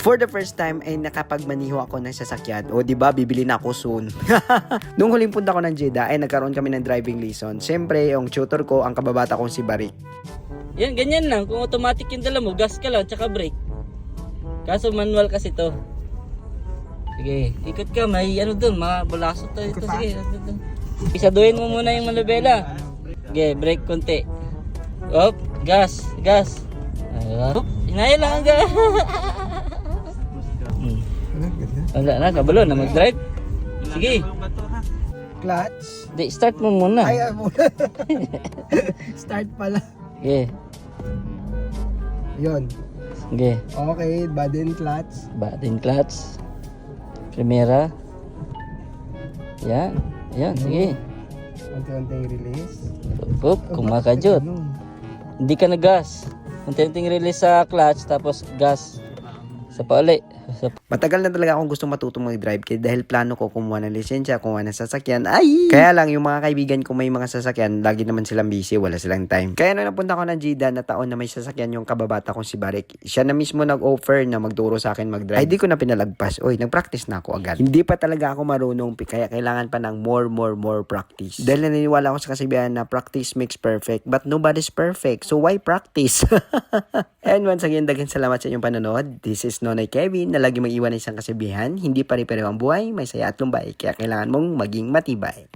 For the first time ay nakapagmaniho ako ng sasakyan. O di ba bibili na ako soon. Nung huling punta ko ng Jeddah ay nagkaroon kami ng driving lesson. Siyempre, yung tutor ko ang kababata kong si Barik. Yan, ganyan lang. Kung automatic yung dala mo, gas ka lang, tsaka brake. Kaso manual kasi to. Sige, ikot ka. May ano dun, mga bulasot to. Ito, sige. Isaduhin mo muna yung manubela. Sige, brake konti. Op, gas. Op, hinaya lang ang gas. Wala na, kabalo na mag-drive. Sige. Clutch. Di, start mo muna. Ay, start pala. Sige. Yun. Sige. Okay, button clutch. Button clutch. Primera. Yan. Yan, sige. Unti-unting release. Up, kumakajot. Hindi ka na-gas. Unti-unting release sa clutch, tapos gas. Sa pauli. Matagal na talaga akong gustong matutong mag-drive kaya dahil plano ko kumuha ng lisensya, kumuha ng sasakyan. Ay! Kaya lang, yung mga kaibigan ko may mga sasakyan, lagi naman silang busy, wala silang time. Kaya nung napunta ko ng Jeddah na taon na may sasakyan yung kababata kong si Barik, siya na mismo nag-offer na magturo sa akin mag-drive. Ay, di ko na pinalagpas. Oy, nag-practice na ako agad. Hindi pa talaga ako marunong, kaya kailangan pa ng more practice. Dahil naniniwala ako sa kasabihan na practice makes perfect, but nobody's perfect. So why practice? And once again, daghang salamat sa inyong panonood. This is Nonoy Kevin na lagi mag-iwan ng isang kasabihan, hindi pare-pareho ang buhay, may saya at lumbay, kaya kailangan mong maging matibay.